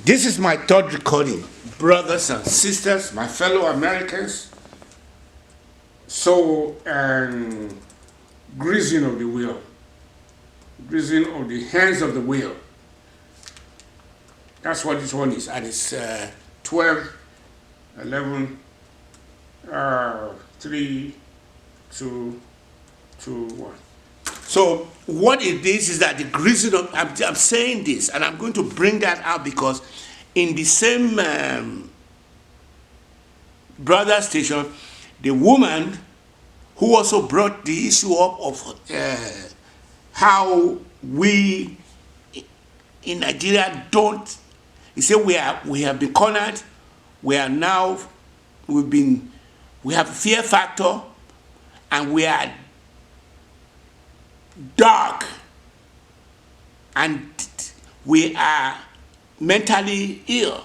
This is my third recording, brothers and sisters, my fellow Americans. So, greasing of the wheel, greasing of the hands of the wheel. That's what this one is, and it's 12, 11, 3, 2, 2, 1. So what it is that the greasing of, I'm saying this, and I'm going to bring that out because in the same brother station, the woman who also brought the issue up of how we in Nigeria don't, he said we have been cornered, we have fear factor, and we are dark, and we are mentally ill.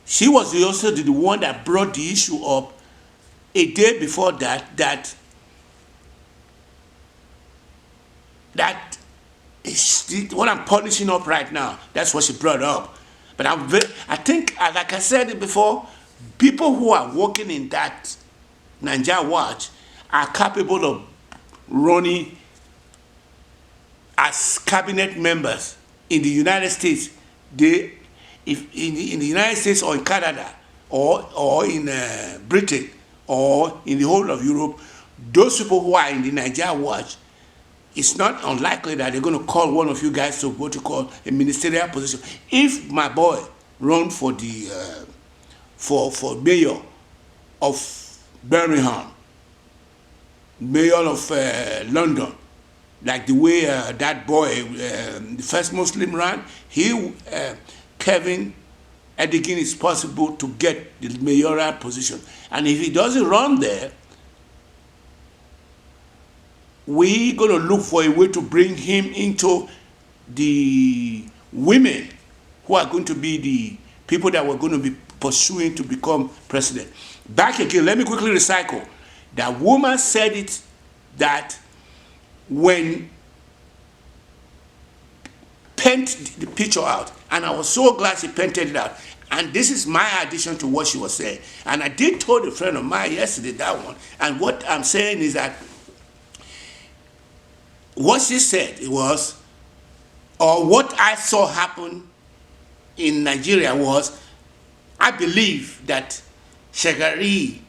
She was also the one that brought the issue up a day before that is what I'm polishing up right now. That's what she brought up. But I think, like I said before, people who are working in that Nigeria watch are capable of running as cabinet members in the United States. If in the United States or in Canada or in Britain or in the whole of Europe, those people who are in the Nigeria watch, it's not unlikely that they're going to call one of you guys to what you call a ministerial position. If my boy run for the for mayor of Birmingham, mayor of London, like the way that boy, the first Muslim ran, Kevin Edigin is possible to get the mayoral position. And if he doesn't run there, we're going to look for a way to bring him into the women who are going to be the people that we're going to be pursuing to become president. Back again, let me quickly recycle. That woman said it, that when paint the picture out, and I was so glad she painted it out. And this is my addition to what she was saying. And I did told a friend of mine yesterday that one. And what I'm saying is that what she said was, or what I saw happen in Nigeria was, I believe that Shagari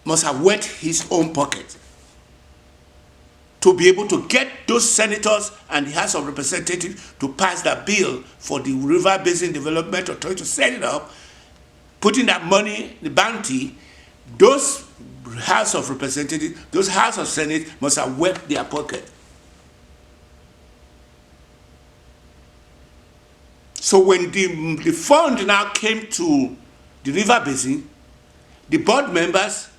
must have wet his own pocket to be able to get those senators and the House of Representatives to pass that bill for the River Basin Development Authority to set it up, putting that money, the bounty. Those House of Representatives, those House of Senate must have wet their pocket. So when the fund now came to the River Basin, the board members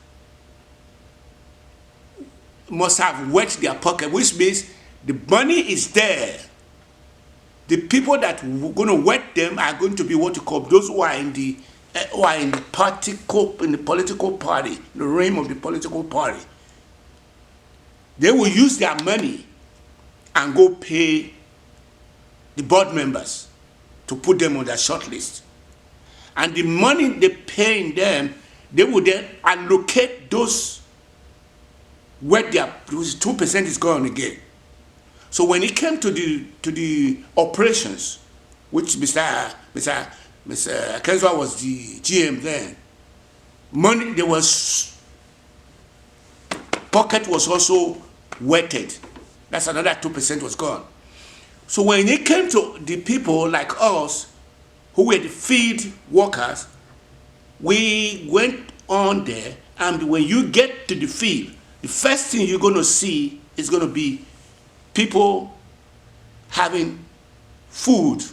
must have wet their pocket, which means the money is there. The people that are going to wet them are going to be what you call those who are in the political party, the realm of the political party. They will use their money and go pay the board members to put them on their short list. And the money they paying them, they will then allocate those where their 2% is gone again. So when it came to the operations, which Mr. Kenzwa was the GM then, money there was pocket was also wetted. That's another 2% was gone. So when it came to the people like us, who were the field workers, we went on there, and when you get to the field, the first thing you're going to see is going to be people having food,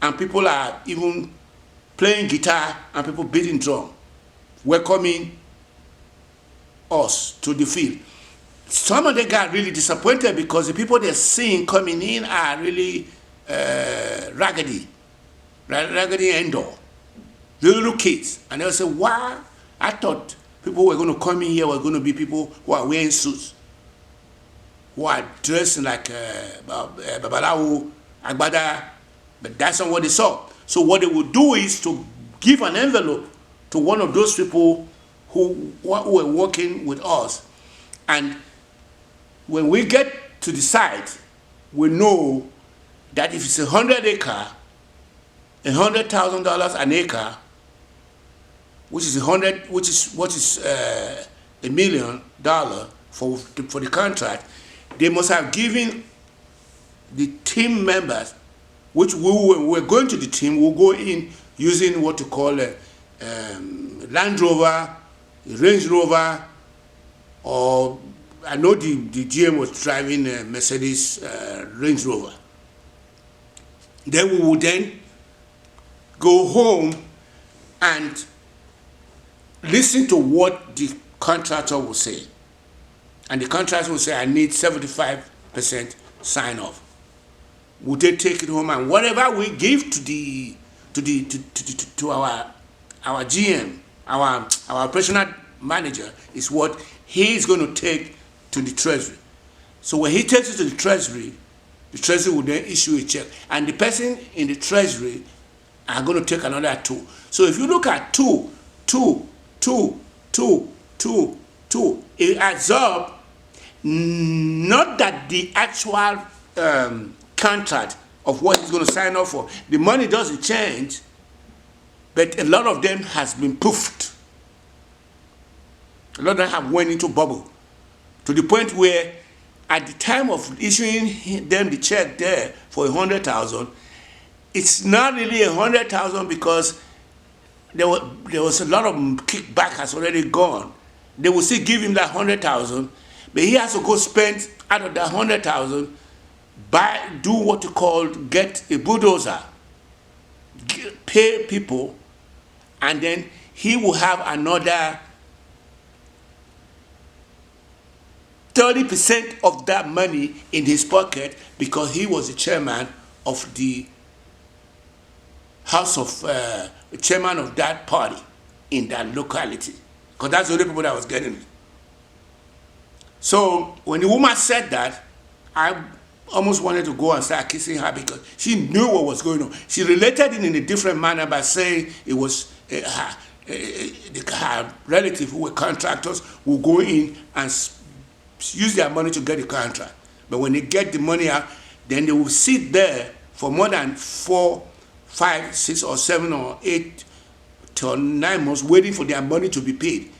and people are even playing guitar, and people beating drum, welcoming us to the field. Some of them got really disappointed because the people they're seeing coming in are really raggedy and little kids. And they'll say, wow, I thought people were going to come in here were going to be people who are wearing suits, who are dressed like Babalawo, Agbada, But that's not what they saw. So what they would do is to give an envelope to one of those people who were working with us. And when we get to the site, we know that if it's 100 acre, $100,000 an acre, which is $1 million for the contract, they must have given the team members, which we're going to the team, we'll go in using what you call a Land Rover, a Range Rover, or I know the GM was driving a Mercedes Range Rover. Then we would then go home and listen to what the contractor will say. And the contractor will say, I need 75% sign off. Would they take it home, and whatever we give to our GM, our operational manager, is what he is going to take to the treasury. So when he takes it to the treasury will then issue a check, and the person in the treasury are going to take another 2. So if you look at 2, it adds up. Not that the actual contract of what he's going to sign off for, the money doesn't change, but a lot of them has been poofed. A lot of them have went into bubble, to the point where at the time of issuing them the check there for 100,000, it's not really 100,000 because there was a lot of kickback has already gone. They will still give him that 100,000, but he has to go spend out of that 100,000, do what you call get a bulldozer, pay people, and then he will have another 30% of that money in his pocket because he was the chairman of the House of chairman of that party in that locality, because that's the only people that was getting it. So when the woman said that, I almost wanted to go and start kissing her because she knew what was going on. She related it in a different manner by saying it was her relative who were contractors will go in and use their money to get the contract. But when they get the money out, then they will sit there for more than 4, 5, 6, or 7, or 8 to 9 months waiting for their money to be paid.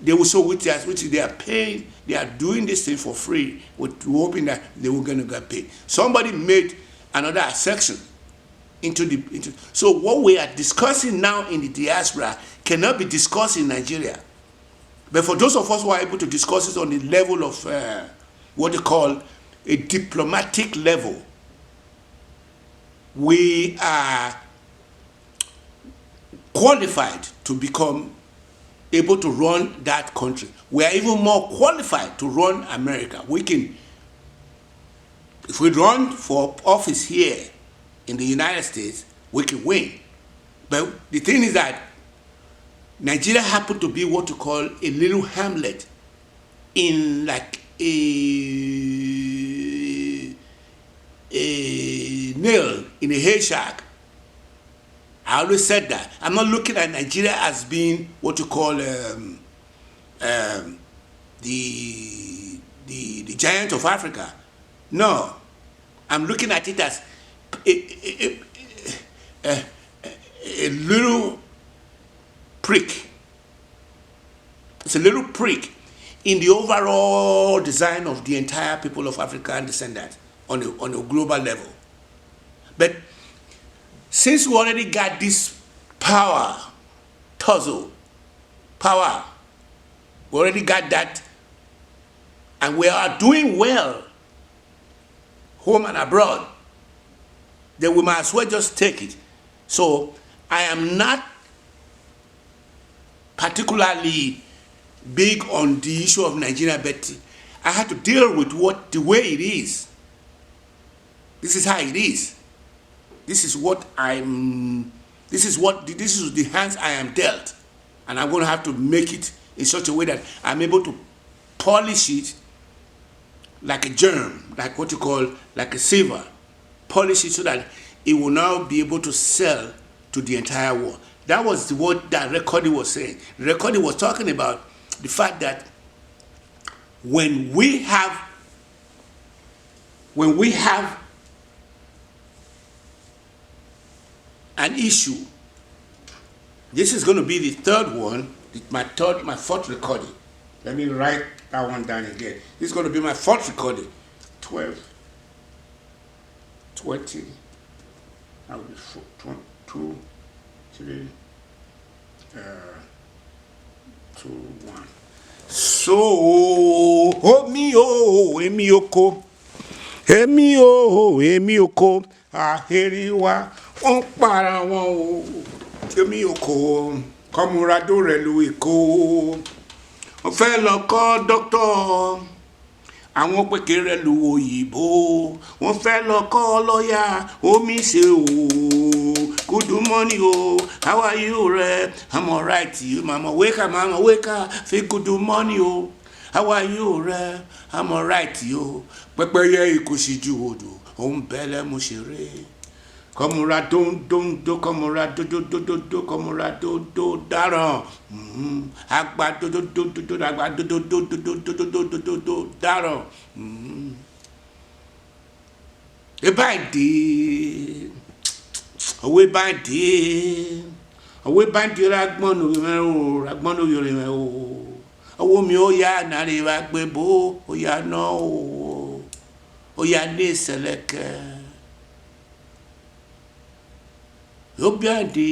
They will show which they are paying, they are doing this thing for free, hoping that they were going to get paid. Somebody made another section so what we are discussing now in the diaspora cannot be discussed in Nigeria. But for those of us who are able to discuss it on the level of what they call a diplomatic level, we are qualified to become able to run that country. We are even more qualified to run America. We can, if we run for office here in the United States, we can win. But the thing is that Nigeria happened to be what you call a little hamlet in like a nail in a haystack. I always said that. I'm not looking at Nigeria as being what you call the giant of Africa. No, I'm looking at it as a little prick. It's a little prick in the overall design of the entire people of African descent on a global level. But since we already got this power, we already got that, and we are doing well, home and abroad, then we might as well just take it. So I am not particularly big on the issue of Nigeria, but I had to deal with the way it is. This is how it is. This is the hands I am dealt, and I'm going to have to make it in such a way that I'm able to polish it like a germ, like what you call like a silver, polish it so that it will now be able to sell to the entire world. That was what that recording was saying. The recording was talking about the fact that when we have an issue, this is going to be the third one, my fourth recording. Let me write that one down again. This is going to be my fourth recording. 12, 20, that would be 4, 2, 3, 2, 1. So, emi oko, aheri wa, wọ́n para wọn o, emi oko, kọmúradó rẹ̀ lu Èkó, wọ́n fẹ́ lọ kọ́ dókítọ̀, àwọn pékeré lu òyìnbó, wọ́n fẹ́ lọ kọ́ lọ́yà, omi ṣe o, good morning o, how are you rẹ, I'm alright, mama wake up, say good morning o, how are you rẹ, I'm alright o, pẹ́pẹ́yẹ ìkòsíjú odò, òun bẹ́lẹ̀ mo ṣeré. Kọmúra dóńdóńdó, kọmúra dódódódó, kọmúra dódó dáràn. Àgbà dódódódó, àgbà dódódódó dáràn. Ebáìdé, òwe báìdé, òwe báìdé rágbọ́nù rẹ̀ o, rágbọ́nù rẹ̀ o. Owó mi ó yá nàrí wa gbé bó, ó yá náà o, ó yá ní ìṣẹ̀lẹ̀kẹ̀. Obiade